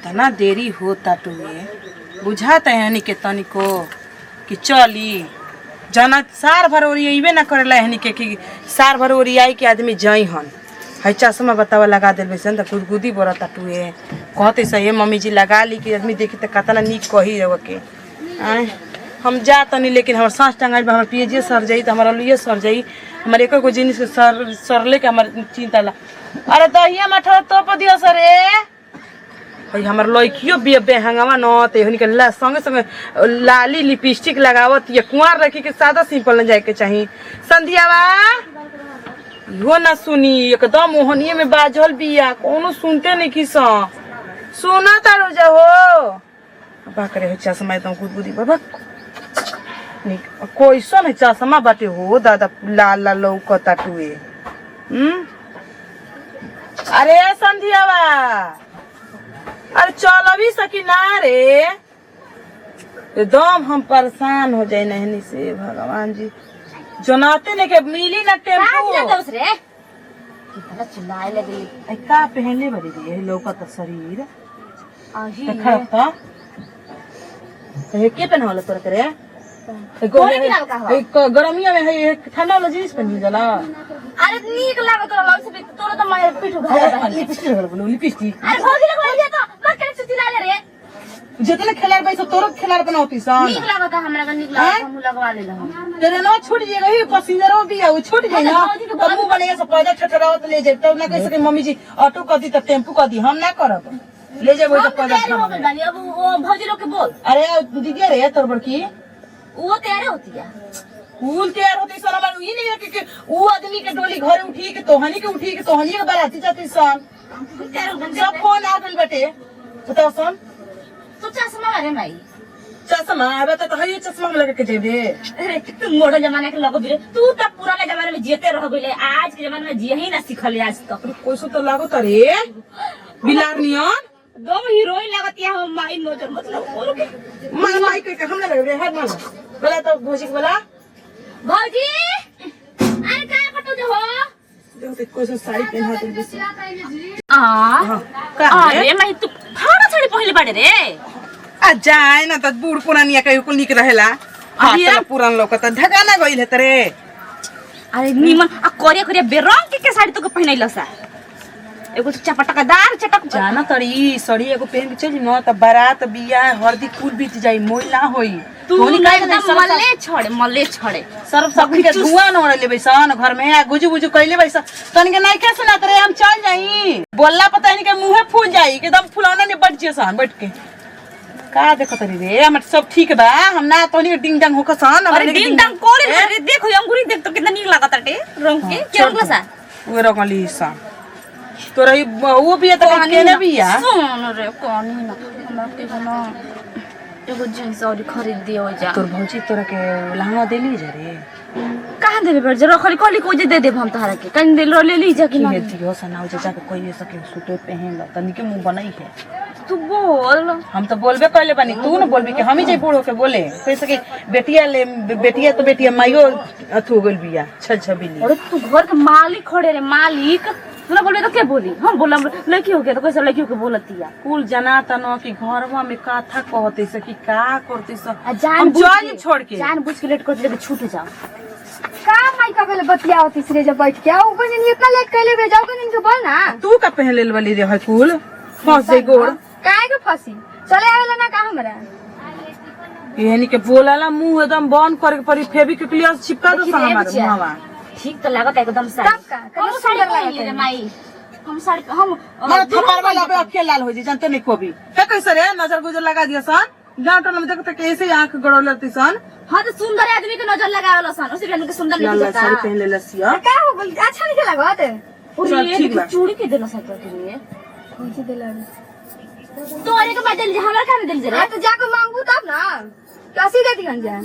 कितना देरी होता टुए बुझाता है हनी के तनिको कि चली जना सार भर ओरियाइबे ना करेला हनी के कि सार भर ओरियाई के आदमी जाई हन है चश्मा बतावा लगा देल वैसे त गुदगुदी बरता टुए कहते सही मम्मी जी लगा ली कि आदमी देखी त कतना नीक कही रह के हम जा तनी लेकिन हमर सांस टंगाई हमर पिएजे सर जाई त हमर लुए सर जाई हमर एको को जिनिस के सरले के हमर चिंता ला अरे दहिया मठा तो प दियो सर भाई हमर लइकियो बेहंगवा न ते हनी के संगे संगे लाली लिपस्टिक लगावत ये कुंवार रखी के सादा सिंपल न जाए के चाहिए संध्यावा यो ना सुनी एकदम मोहनिए में बाजल बिया कोनो सुनते नहीं कि सुना तारो जा हो बाकरे हो चश्मा एकदम गुदगुदी बाबा कोइसन है चश्मा बाटे हो दादा लाल लाल लौकता टुए अरे संध्यावा अरे चल अभी सकी ना रे एकदम हम परेशान हो जाए नहनी से भगवान जी जनाते ने के मिली ना टेम्पो चिल्लाए लगी का पहनले बड़ी रे लौकत शरीर देखा के पहनवल तोर करे गरमिया में है ठंडा वाला जींस पहनी जाला अरे नीक लागत तोरा से तोरा तो मार पीठ उघार लिपस्टिक अरे भौजी लग रही है तो मत करे चिल्ला ले रे जितने खिलाड़ भाई सब तोरो खिलाड़ बनावती सन नीक लागत हमरा का नीक लागत हम लगवा ले हम तेरे ना छूट जाएगा ही पसीजरो भी है वो छूट जाए ना तब मुंह बनेगा सब पैदा ठठरावत ले जाए तब ना कह सके मम्मी जी ऑटो कर दी तब टेम्पो कर दी हम ना करब ले जाए वो तो पैदा हो गइल बानी अब वो भौजी लोग के बोल अरे दीदी रे तोर बड़की वो तैयार होती है फूल तैयार होती सन हमार ई नहीं है कि वो आदमी के डोली घर उठी के तोहनी के बाराती जाती सन सब फोन आ गइल बाटे बताओ सन तो चश्मा रे माई चश्मा आबे तो है चश्मा में लगा के जेबे अरे तू मॉडर्न जमाना के लगो बिरे तू तो पुराने जमाने में जियते रह गइले आज के जमाने में जिए ही ना सिखले आज तक कोइसो तो लागो रे बिलार नियन दो हीरोइन लगत है हम माई नजर मतलब माई के हमने लग रे है ना बोला तो भौजी बोला भौजी अरे का कटो जो हो जो कोइसो साड़ी पहना दे बस अरे माई तू फाड़ा साड़ी पहले बाड़े रे आ जाए ना त बूढ़ पुरानिया के कुल निक रहेला अभी पुरान लोग त ढगाना गइल है तरे अरे नीमन आ कोरिया कोरिया बेरंग के साड़ी तो के पहनैला सा एगो चपटकदार चटक जाना तड़ी सड़ी एगो पहन के चली न त बारात बिया हरदी कुल बीत जाई मोई ना होई तू एकदम मल्ले छड़े सर्व सब के धुआं न ओड़े लेबै सन घर में आ गुजु गुजु कइले बैसा तन के नहीं कैसे ना करे हम चल जाई बोलला पता नहीं के मुंहे फूल जाई एकदम फुलाना ने बैठ जे सन बैठ के का देखत रे रे हमर सब ठीक बा हम ना तोनी डिंग डंग होक सन अरे डिंग डंग कोरे रे देखो अंगूरी देख तो कितना नीक लागत रे रंग के के रंग सा वो रंगली सा तोरा वो भी त केने बिया सुन रे कोनी ना हमरा के ना एगो जींस और खरीद दियो जा तोर भौजी तोरा के लहंगा देली जे रे कहां देबे पर जरा खली कोली को जे दे देब हम तहरा के कन दे ले ली जा कि ना दियो सनाउ जे जाके कोई सके सुते पहन ल तनी के मुंह बनाई है तू बोल हम तो बोलबे कहले बानी तू न बोलबी कि हम ही जे बूढ़ो के बोले कैसे कि बेटिया तो बेटिया माइयो अथु गइल बिया छछबिली अरे तू घर के मालिक खड़े रे मालिक तू ना बोलबे तो के बोली हम बोलम लड़की हो गया तो कैसे लड़की के बोलतिया कुल जना तनो कि घरवा में काथा कहते से कि का करते से हम जान छोड़ के जान बुझ के लेट कर दे छूट जाओ का माई का पहले बतिया होती सिरे जब बैठ के आओ कहीं नहीं इतना लेट कर ले जाओ कहीं इनके बोल ना तू का पहन लेल वाली रे है कुल फंस जाई गोड़ काहे के फंसी चले आवेला ना का हमरा एहनी के बोलाला मुंह एकदम बंद करे परी फेविक्विक चिपका दो हमार मुंहवा ठीक तो लागत एकदम साड़ी तब का कौन सुंदर लागत रे माई हम साड़ी हम मार थप्पड़ वाला पे अखेल लाल हो जी जानते नहीं को भी है कैसे रे नजर गुजर लगा दिया सन गांव टोल में देखते कैसे आंख गड़ोलती सन हां तो सुंदर आदमी के नजर लगावला सन उसी के सुंदर नहीं लाल दिखता साड़ी पहन ले लसिया का हो गइल अच्छा नहीं लागत और ये चूड़ी के देना सकता है कौन सी दिला तो अरे के बाद दिल हमरा का दिल जरा तो जाके मांगू तब ना कैसे दे दिहन जा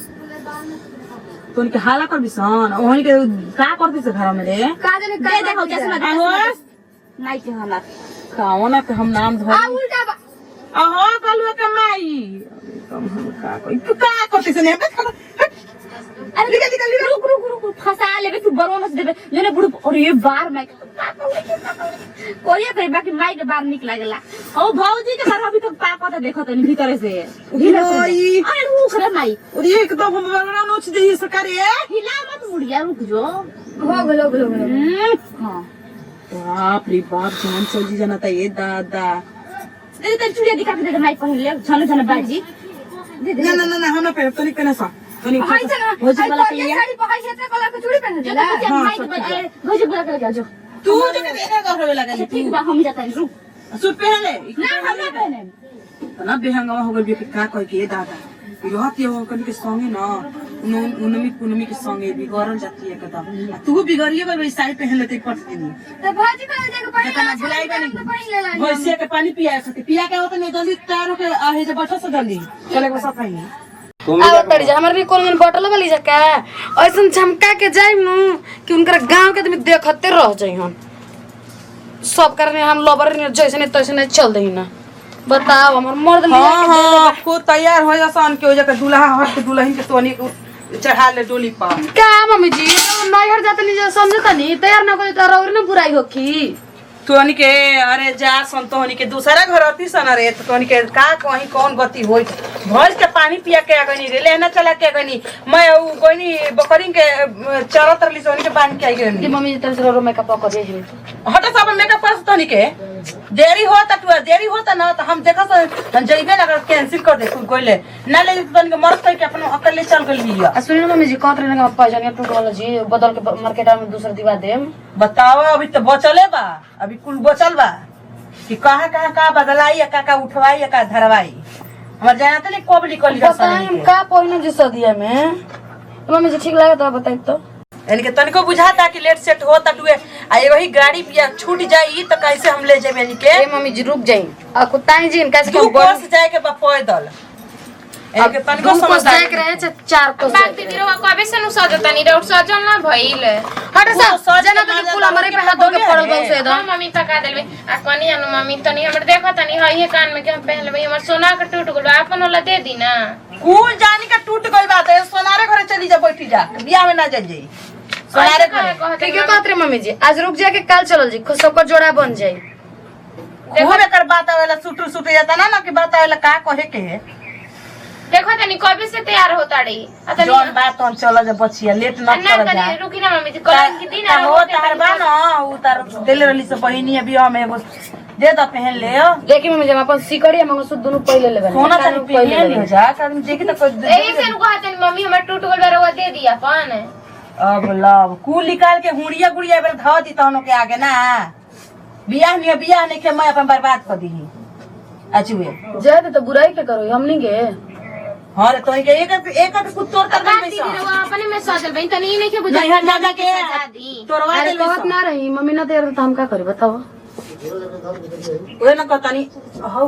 तो उनके हाला कर बिसन ओहनी के का करती से घर में रे का जाने दे देखो चश्मा आहोस नहीं के हमरा काओ ना के हम नाम धर आ उल्टा अहो कलुआ के माई हम का करती से ने अरे निकल रुक फंसा लेबे तू बरोनस देबे जने बुढ़ और ये बार मैं कोरिया करे बाकी माई के बार निक लागेला ओ भौजी के घर अभी तक आवता देखो तनी भीतर से ओई अरे रुक रे माई और ये एकदम हम बड़ा नोच दे सरकारी है हिला मत बुढ़िया रुक जो हो गेलो हां बाप रे बाप जान चली जाना था ये दादा दे दे चूड़िया दिखा के दे माई पहले छन छन बाजी दे दे ना हम ना पे तो नहीं करना सा तो नहीं हाय चला भोज वाला के ये साड़ी पकाई से कलर के चूड़ी पहन जो देला तो माई भोज बुला के जाओ तू जो के देने का होवे लगा ठीक बा हम जाता है रुक सूट पहन ले ना हम ना पहने ना बेहंगा हो गई कि का कह के दादा रहती हो कन के संगे ना उनमी के संगे बिगड़ल जाती है कदम तू बिगड़िए गई साड़ी पहन लेते पट दिन तो भाजी का जाके पानी जना भुलाई गनी पानी ले ला भैंसिया के पानी पिया सकते पिया के होता नहीं जल्दी तैयार होके आहे जे बैठो से जल्दी चले को सब नहीं आओ तड़ी जा हमर भी कोल में बोतल वाली जका ऐसन झमका के जाई नु कि उनकर गांव के आदमी देखते रह जाई हन सब करने हम लबर ने जैसे ने तैसे ने चल दई ना बताओ हमर मर्द लिया हां हां को तैयार हो जासन के वजह के दूल्हा हट के दुल्हन के तोनी चढ़ा ले डोली पर का मम्मी जी नैहर जाते नहीं जा समझता नहीं तैयार ना कोई तो और ना बुराई होखी तोनी के अरे जा संतोनी के दूसरा घर अति सन रे तो तोनी के का कहीं कौन गति होई भैंस के पानी पिया के गनी रे लेना चला के गनी मैं उ गनी बकरी के चरत रली सोनी के बांध के आई ये गनी मम्मी जी तरफ से रो मेकअप कर दे हट सब मेकअप कर तोनी के देरी होता ना तो हम देखा हम जइबे ना कैंसिल कर दे तू कोइले ना ले तोनी के मरत के अपन अकेले चल गई लिया आ सुनी ना मम्मी जी कहत रहे ना पैसा टूट वाला जी बदल के मार्केट में दूसरा दिवा देम बताओ अभी तो बचले बा अभी कुल बचल बा कि कहाँ का बदलाई या का उठवाई या का धरवाई हमर जानते नहीं कब निकल गया बताई हम का पहिना जी सदिया में मम्मी जी ठीक लगे तो बताई तो यानी कि तनिको बुझाता कि लेट सेट होता टुए आ ये वही गाड़ी पिया छूट जाई तो कैसे हम ले जेबे यानी के ए मम्मी जी रुक जाई आ कुताई जी कैसे दू कोस जाए के बा पैदल यानी कि तनिको समझदार जाए के रहे छे 4 कोस बात दीदी रहो कबे से नु सजतानी रे सजल ना भइल हट सा जना तो कुल हमरे पे हाथ धो के पड़ल बा से हां मम्मी पका देलबे आ कनी अनु मम्मी तनी हमर देखो तनी हई है कान में के हम पहन लेबे हमर सोना के टूट गेल आपन वाला दे दी ना कुल जानी का टूट गई बात है सोनारे घरे चली जा बैठी जा बियाह में ना जाई सोनारे घरे ठीक है बात रे मम्मी जी आज रुक जा के काल चलल जी सबको जोड़ा बन जाई देखो एकर बात आवेला सुट जाता ना कि बात आवेला का कहे के है देखो तनी कबे से तैयार होता रे आ तनी जौन बात हम चला जा बचिया लेट ना ना कर जा तनी रुकी ना मम्मी जी कल के दिन आ हो तार बा ना उ तार दिल रली से बहिनी है बियाह में एगो दे द पहन ले देखी मम्मी जी हम अपन सिकड़ी मंग सुद दोनों पहले लेबे सोना तनी पहन ले जा आदमी देखी तो एही से नु कहतनी मम्मी हमर टूट गेल बा रवा दे दिया अपन अब लव कुल निकाल के हुड़िया गुड़िया बेर ध दी तहनो के आगे ना बियाह नहीं के मैं अपन बर्बाद कर दी अचुए जाए तो बुराई के करो हमनी के हां रे तो एक कुत्तोर कर बात में दीदी रवा अपने में सजल बई तनी नहीं के बुझा नहीं जा के दी तोरवा अरे दे कहत ना रही मम्मी ना तैयार तो हम का करी बताओ ओए ना कहतानी हो